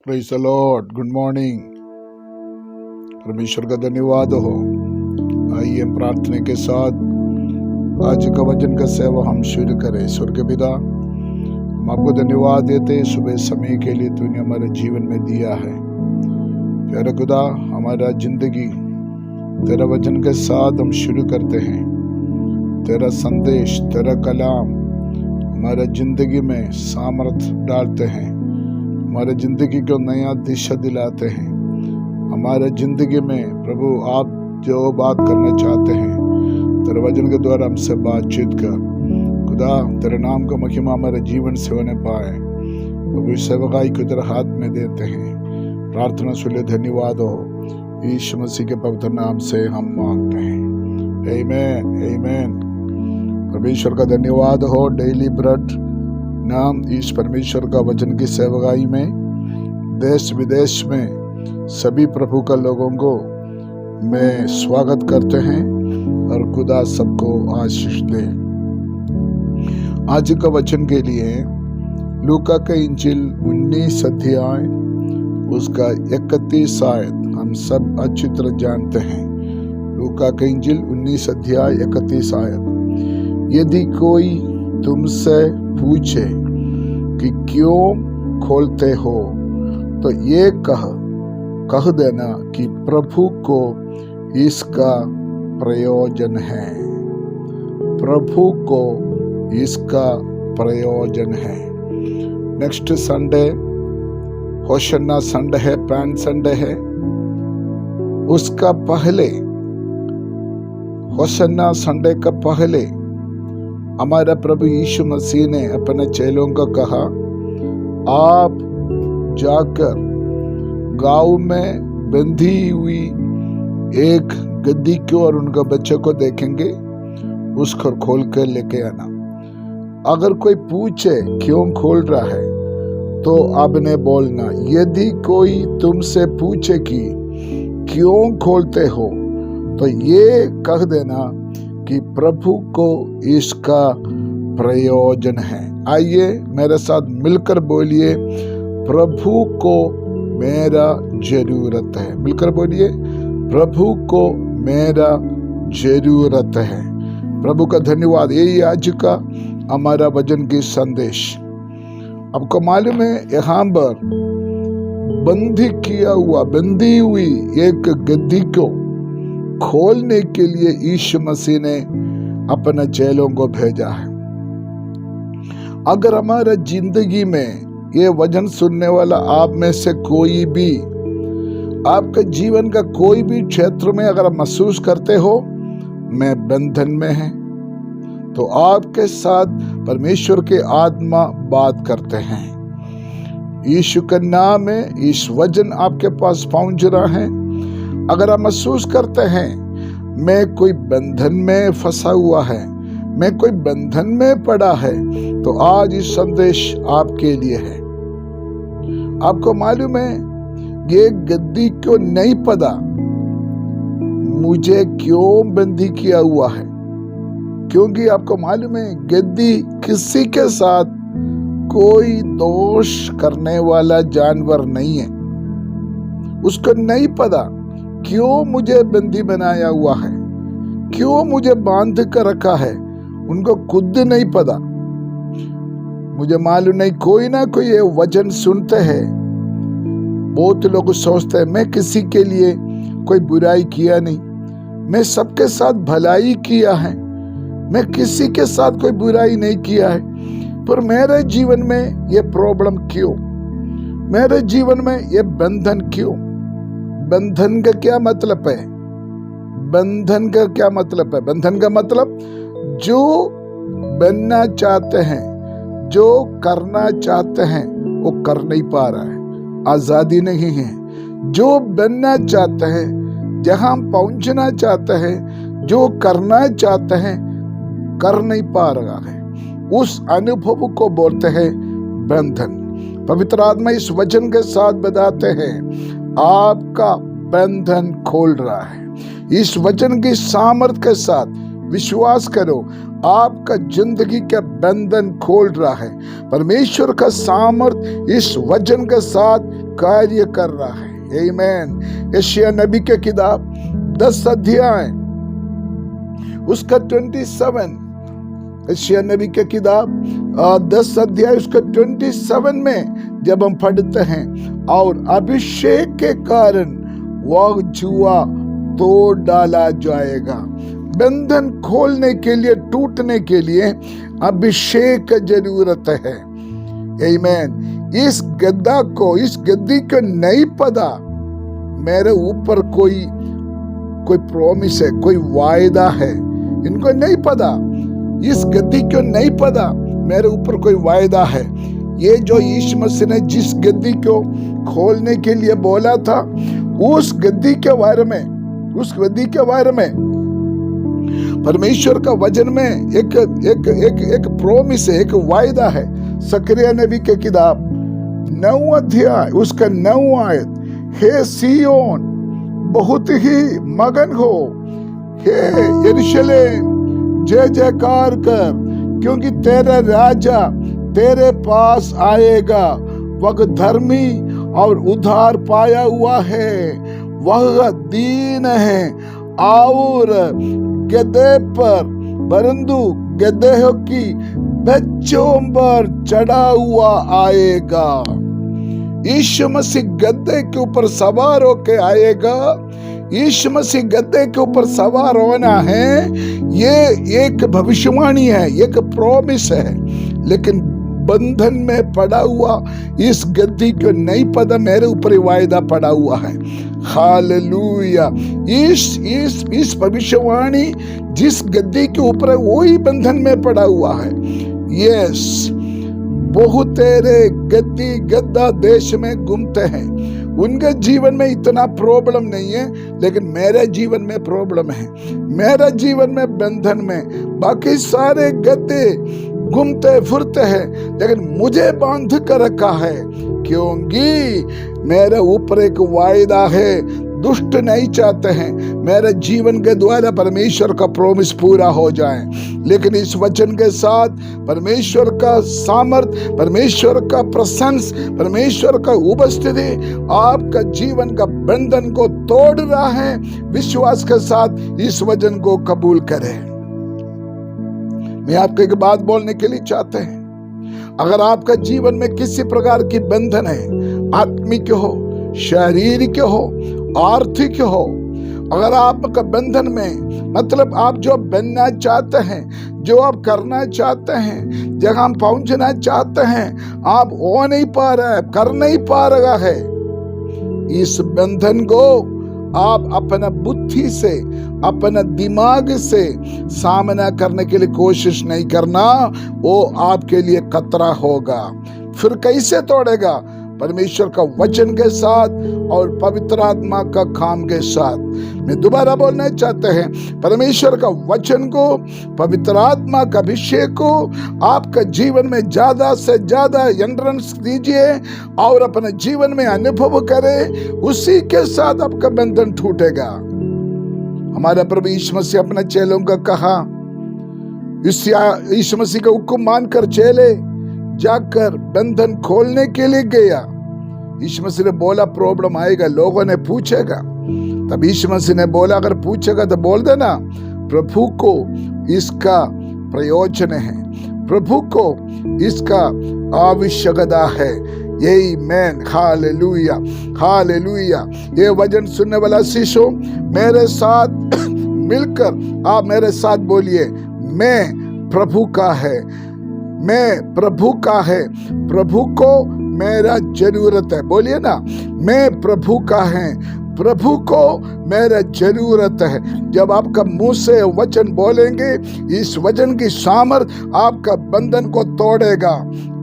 Praise the Lord. Good morning. परमेश्वर का धन्यवाद हो। आइए हम प्रार्थना के साथ आज का वचन का सेवा हम शुरू करें। स्वर्ग पिता, हम आपको धन्यवाद देते सुबह समय के लिए तूने हमारे जीवन में दिया है। प्यारे खुदा, हमारा जिंदगी तेरा वचन के साथ हम शुरू करते हैं। तेरा संदेश, तेरा कलाम हमारे जिंदगी में सामर्थ डालते हैं, हमारे जिंदगी को नया दिशा दिलाते हैं। हमारे जिंदगी में प्रभु आप जो बात करना चाहते हैं तेरे वचन के द्वारा हमसे बातचीत कर। खुदा, तेरे नाम का महिमा हमारे जीवन से होने पाए। प्रभु सेवकाई को तेरे हाथ में देते हैं। प्रार्थना सुन ले। धन्यवाद हो। यीशु मसीह के पवित्र नाम से हम मांगते हैं। आमीन, आमीन। परमेश्वर का धन्यवाद हो। डेली ब्रेड नाम इस परमेश्वर का वचन की सेवकाई में देश विदेश में सभी प्रभु का लोगों को मैं स्वागत करते हैं और खुदा सबको आशीष दे। आज का वचन के लिए लूका का इंजिल 19 अध्याय उसका 31 आयत हम सब अच्छी तरह जानते हैं। लूका का इंजिल 19 अध्याय 31 आयत। यदि कोई तुमसे पूछे कि क्यों खोलते हो तो ये कह देना कि प्रभु को इसका प्रयोजन है। प्रभु को इसका प्रयोजन है। नेक्स्ट संडे होशन्ना संडे है, पैन संडे है। उसका पहले होशन्ना संडे का पहले हमारा प्रभु यीशु मसीह ने अपने चेलों को कहा, आप जाकर गांव में बंधी हुई एक गद्दी को और उनका बच्चे को देखेंगे, उसको खोल कर लेके आना। अगर कोई पूछे क्यों खोल रहा है तो आपने बोलना, यदि कोई तुमसे पूछे कि क्यों खोलते हो तो ये कह देना कि प्रभु को इसका प्रयोजन है। आइए मेरे साथ मिलकर बोलिए, प्रभु को मेरा जरूरत है। मिलकर बोलिए, प्रभु को मेरा जरूरत है। प्रभु का धन्यवाद। यही आज का हमारा वचन की संदेश। आपको मालूम है, यहाँ पर बंधी हुई एक गद्दी को खोलने के लिए यीशु मसीह ने अपने चेलों को भेजा है। अगर हमारा जिंदगी में ये वचन सुनने वाला आप में से कोई भी आपके जीवन का कोई भी क्षेत्र में अगर आप महसूस करते हो मैं बंधन में है, तो आपके साथ परमेश्वर के आत्मा बात करते हैं। यीशु के नाम में इस वचन आपके पास पहुंच रहा है। अगर आप महसूस करते हैं मैं कोई बंधन में फंसा हुआ है, मैं कोई बंधन में पड़ा है, तो आज इस संदेश आपके लिए है। आपको मालूम है, ये गद्दी को नहीं पता मुझे क्यों बंदी किया हुआ है, क्योंकि आपको मालूम है गद्दी किसी के साथ कोई दोष करने वाला जानवर नहीं है। उसको नहीं पता क्यों मुझे बंदी बनाया हुआ है, क्यों मुझे बांध कर रखा है, उनको खुद नहीं पता। मुझे मालूम नहीं, कोई ना कोई ये वचन सुनते हैं, बहुत लोग सोचते हैं मैं किसी के लिए कोई बुराई किया नहीं, मैं सबके साथ भलाई किया है, मैं किसी के साथ कोई बुराई नहीं किया है, पर मेरे जीवन में ये प्रॉब्लम क्यों, मेरे जीवन में ये बंधन क्यों। बंधन का क्या मतलब है? बंधन का क्या मतलब है? बंधन का मतलब जो बनना चाहते हैं, जो करना चाहते हैं वो कर नहीं पा रहा है, आजादी नहीं है। जो बनना चाहते हैं, जहां पहुंचना चाहते हैं, जो करना चाहते हैं, कर नहीं पा रहा है, उस अनुभव को बोलते हैं बंधन। पवित्र आत्मा इस वचन के साथ बताते हैं आपका बंधन खोल रहा है। इस वचन की सामर्थ के साथ विश्वास करो, आपका जिंदगी का बंधन खोल रहा है। परमेश्वर का सामर्थ इस वचन के साथ कार्य कर रहा है। आमीन। यशायाह नबी के किताब 10 अध्याय उसका 27, यशायाह नबी के किताब 10 अध्याय उसका 27 में जब हम पढ़ते हैं, और अभिषेक के कारण वह जुआ तोड़ डाला जाएगा। बंधन खोलने के लिए, टूटने के लिए अभिषेक की जरूरत है। आमीन। इस गद्दी को नहीं पता मेरे ऊपर कोई प्रॉमिस है, कोई वायदा है। इनको नहीं पता, इस गद्दी को नहीं पता मेरे ऊपर कोई वायदा है। ये जो यीशु मसीह ने जिस गद्दी को खोलने के लिए बोला था, उस गद्दी के बारे में परमेश्वर का वचन में एक प्रॉमिस है, एक वायदा है। जकरिया नबी के किताब 9 अध्याय उसका 9 आयत, हे सिय्योन बहुत ही मगन हो, हे यरूशलेम जय जयकार कर, क्योंकि तेरा राजा तेरे पास आएगा। वह धर्मी और उद्धार पाया हुआ है, वह दीन है और गदहे पर परंतु गदहे की बच्चों पर चढ़ा हुआ आएगा। यीशु मसीह गद्दे के ऊपर सवार होके आएगा। यीशु मसीह गद्दे के ऊपर सवार होना है, ये एक भविष्यवाणी है, एक प्रॉमिस है। लेकिन बंधन में पड़ा हुआ इस गद्दी को नहीं पता मेरे ऊपर ही वायदा पड़ा हुआ है। हालेलुया। इस भविष्यवाणी जिस गद्दी के ऊपर है वही बंधन में पड़ा हुआ है। यस, बहुत तेरे गद्दा देश में घूमते हैं, उनके जीवन में इतना प्रॉब्लम नहीं है, लेकिन मेरे जीवन में प्रॉब्लम है। मेरा जीवन में बंधन में बाकी सारे गद्दे घूमते फिरते हैं, लेकिन मुझे बांध कर रखा है, क्योंकि मेरे ऊपर एक वायदा है। दुष्ट नहीं चाहते हैं मेरे जीवन के द्वारा परमेश्वर का प्रॉमिस पूरा हो जाए, लेकिन इस वचन के साथ परमेश्वर का सामर्थ, परमेश्वर का प्रशंस, परमेश्वर का उपस्थिति आपका जीवन का बंधन को तोड़ रहा है। विश्वास के साथ इस वचन को कबूल करें। मैं आपको एक बात बोलने के लिए चाहते हैं, अगर आपका जीवन में किसी प्रकार की बंधन है, आत्मिक हो, शारीरिक हो, आर्थिक हो, अगर आपका बंधन में मतलब आप जो बनना चाहते हैं, जो आप करना चाहते हैं, जहां हम पहुंचना चाहते हैं, आप हो नहीं पा रहे, कर नहीं पा रहा है, इस बंधन को आप अपना बुद्धि से, अपना दिमाग से सामना करने के लिए कोशिश नहीं करना, वो आपके लिए खतरा होगा। फिर कैसे तोड़ेगा? परमेश्वर का वचन के साथ और पवित्र आत्मा का काम के साथ। मैं दोबारा बोलना चाहते हैं, परमेश्वर का वचन को, पवित्र आत्मा का अभिषेक को आपका जीवन में ज्यादा से ज्यादा एंट्रेंस दीजिए और अपने जीवन में अनुभव करें, उसी के साथ आपका बंधन टूटेगा। हमारा प्रभु यीशु मसीह अपने चेलों का कहा, यीशु मसीह का हुक्म मानकर चेले जाकर बंधन खोलने के लिए गया। यीशु मसीह ने बोला प्रॉब्लम आएगा, लोगों ने पूछेगा। तब यीशु मसीह ने बोला अगर पूछेगा तो बोल देना प्रभु को इसका प्रयोजन है, प्रभु को इसका आवश्यकता है। यही मैन, हालेलुया, हालेलुया। ये वचन सुनने वाला शिशु मेरे साथ मिलकर आप मेरे साथ बोलिए, मैं प्रभु का है, मैं प्रभु का है, प्रभु को मेरा जरूरत है। बोलिए ना, मैं प्रभु का है, प्रभु को मेरा जरूरत है। जब आपका मुंह से वचन बोलेंगे, इस वचन की सामर्थ आपका बंधन को तोड़ेगा।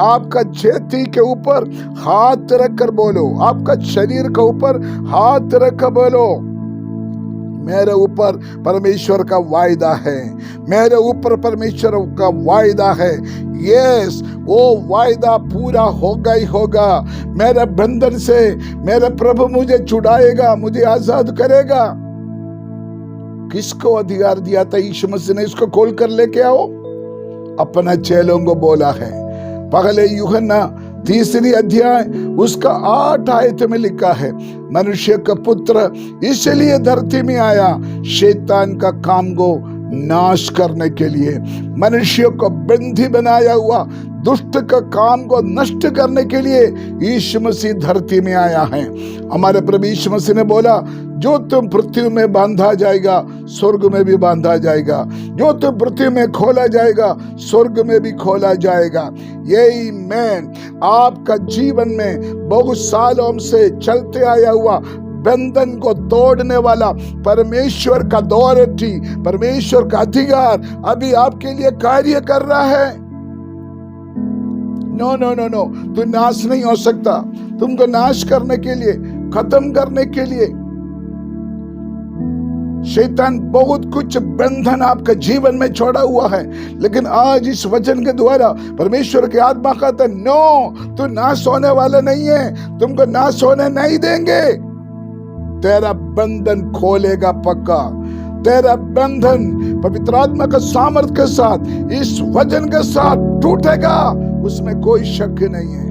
आपका छाती के ऊपर हाथ रखकर बोलो, आपका शरीर के ऊपर हाथ रखकर बोलो, मेरे ऊपर परमेश्वर का वायदा है, मेरे ऊपर परमेश्वर का वायदा है। यस, वो वायदा पूरा होगा ही होगा। मेरे बंधन से मेरे प्रभु मुझे छुड़ाएगा, मुझे आजाद करेगा। किसको अधिकार दिया था यीशु मसीह ने? इसको खोल कर लेके आओ। अपना चेलों को बोला है। पहले यूहन्ना 3 अध्याय उसका 8 आयत में लिखा है, मनुष्य का पुत्र इसलिए धरती में आया शैतान का काम को नाश करने के लिए, मनुष्य को बंदी बनाया हुआ दुष्ट का काम को नष्ट करने के लिए यीशु मसीह धरती में आया है। हमारे प्रभु यीशु मसीह ने बोला, जो तुम पृथ्वी में बांधा जाएगा स्वर्ग में भी बांधा जाएगा, जो तुम पृथ्वी में खोला जाएगा स्वर्ग में भी खोला जाएगा। यही मैं आपका जीवन में बहुत सालों से चलते आया हुआ बंधन को तोड़ने वाला परमेश्वर का अथॉरिटी, परमेश्वर का अधिकार अभी आपके लिए कार्य कर रहा है। नो नो नो नो, तू नाश नहीं हो सकता। तुमको नाश करने के लिए, खत्म करने के लिए शैतान बहुत कुछ बंधन आपका जीवन में छोड़ा हुआ है, लेकिन आज इस वचन के द्वारा परमेश्वर की आत्मा कहता है, नो, तू नाश होने वाला नहीं है, तुमको नाश होने नहीं देंगे। तेरा बंधन खोलेगा पक्का, तेरा बंधन पवित्र आत्मा का सामर्थ के साथ, इस वचन के साथ टूटेगा, उसमें कोई शक नहीं है,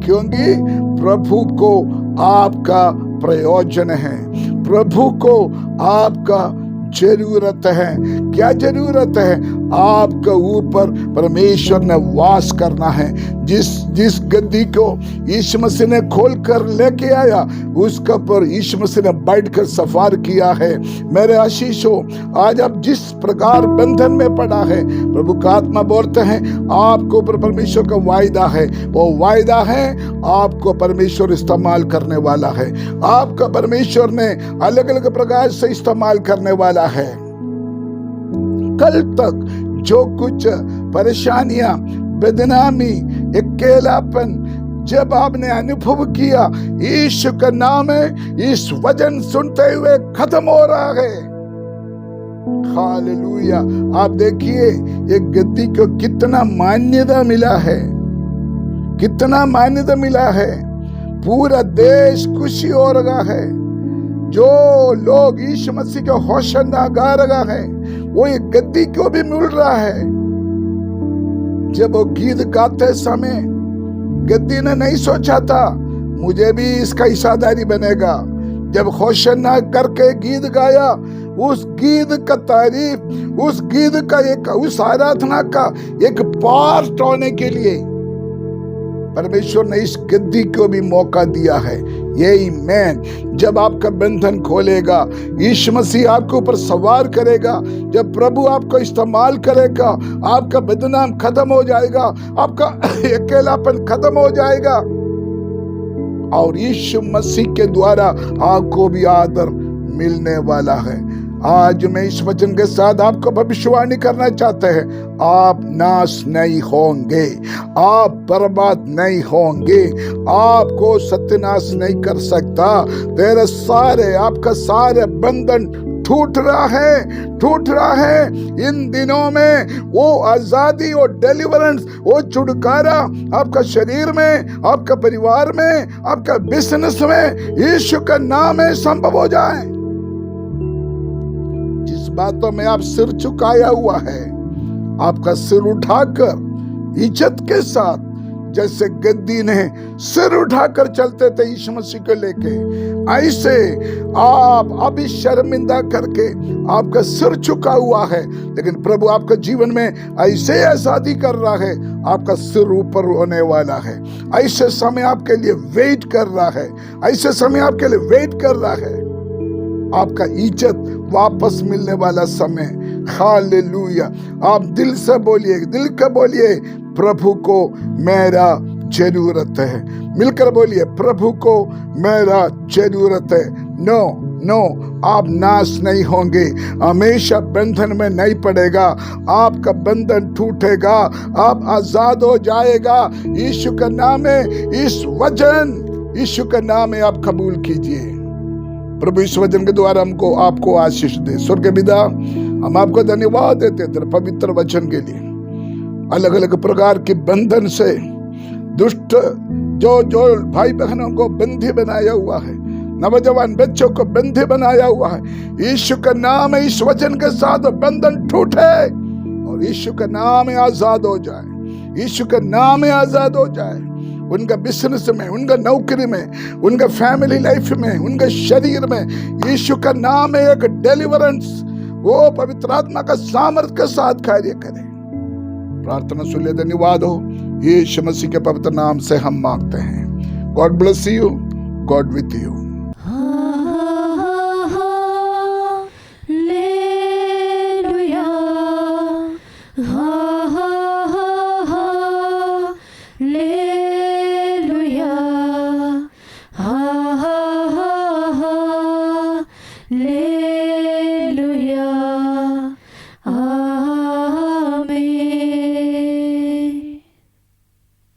क्योंकि प्रभु को आपका प्रयोजन है, प्रभु को आपका जरूरत है। क्या जरूरत है? आपके ऊपर परमेश्वर ने वास करना है। जिस गद्दी को यीशु मसीह ने खोल कर लेके आया, उसके ऊपर यीशु मसीह ने बैठकर सफार किया है। मेरे आशीष हो, आज आप जिस प्रकार बंधन में पड़ा है, प्रभु का आत्मा बोलते हैं आपके ऊपर परमेश्वर का वायदा है। वो वायदा है आपको परमेश्वर इस्तेमाल करने वाला है, आपका परमेश्वर ने अलग अलग प्रकार से इस्तेमाल करने वाला है। कल तक जो कुछ परेशानियां, बदनामी, अकेलापन जब आपने अनुभव किया, यीशु का नाम है, इस वचन सुनते हुए खत्म हो रहा है। हालेलुया। आप देखिए ये गद्दी को कितना मान्यता मिला है, कितना मान्यता मिला है। पूरा देश खुशी हो रहा है। जो लोग यीशु मसीह के होशाना गा रहा है, वो ये गद्दी को भी मिल रहा है। जब वो गीत गाते समय गद्दी ने नहीं सोचा था मुझे भी इसका हिस्सेदारी बनेगा। जब होशाना करके गीत गाया, उस गीत का तारीफ, उस गीत का उस आराधना का एक पार्ट होने के लिए परमेश्वर ने इस गद्दी को भी मौका दिया है। यही मैं, जब आपका बंधन खोलेगा, यीशु मसीह आपके ऊपर सवार करेगा, जब प्रभु आपको इस्तेमाल करेगा, आपका बदनाम खत्म हो जाएगा, आपका अकेलापन खत्म हो जाएगा, और यीशु मसीह के द्वारा आपको भी आदर मिलने वाला है। आज मैं इस वचन के साथ आपको भविष्यवाणी करना चाहते हैं, आप नाश नहीं होंगे, आप बर्बाद नहीं होंगे, आपको सत्यानाश नहीं कर सकता। तेरे सारे, आपका सारे बंधन टूट रहा है, टूट रहा है। इन दिनों में वो आजादी और डिलीवरेंस, वो छुटकारा आपका शरीर में, आपका परिवार में, आपका बिजनेस में यीशु का नाम में संभव हो जाए। जिस बातों में आप सिर झुकाया हुआ है, आपका सिर उठाकर इज्जत के साथ, जैसे गद्दी ने सिर उठाकर चलते थे यीशु मसीह को लेके, ऐसे आप अभी शर्मिंदा करके आपका सिर झुका हुआ है, लेकिन प्रभु आपका जीवन में ऐसे आजादी कर रहा है, आपका सिर ऊपर होने वाला है। ऐसे समय आपके लिए वेट कर रहा है, ऐसे समय आपके लिए वेट कर रहा है। आपका इज्जत वापस मिलने वाला समय। हालेलुया। आप दिल से बोलिए, दिल का बोलिए, प्रभु को मेरा जरूरत है। मिलकर बोलिए, प्रभु को मेरा जरूरत है। नो नो, आप नाश नहीं होंगे, हमेशा बंधन में नहीं पड़ेगा, आपका बंधन टूटेगा, आप आजाद हो जाएगा। यीशु का नाम है, इस वचन यीशु का नाम है, आप कबूल कीजिए। प्रभु इस वचन के द्वारा हमको, आपको आशीष दे। स्वर्ग पिता, हम आपको धन्यवाद देते हैं पवित्र वचन के लिए। अलग अलग प्रकार के बंधन से दुष्ट जो भाई बहनों को बंदी बनाया हुआ है, नौजवान बच्चों को बंदी बनाया हुआ है, यीशु का नाम है, इस वचन के साथ बंधन टूटे और यीशु का नाम है आजाद हो जाए, यीशु का नाम है आजाद हो जाए। उनका बिजनेस में, उनका नौकरी में, उनका फैमिली लाइफ में, उनका शरीर में यीशु का नाम है एक डिलीवरेंस, वो पवित्र आत्मा का सामर्थ्य के साथ कार्य करे। प्रार्थना सुनिए, धन्यवाद हो। यीशु मसीह के पवित्र नाम से हम मांगते हैं। God bless you, God with you.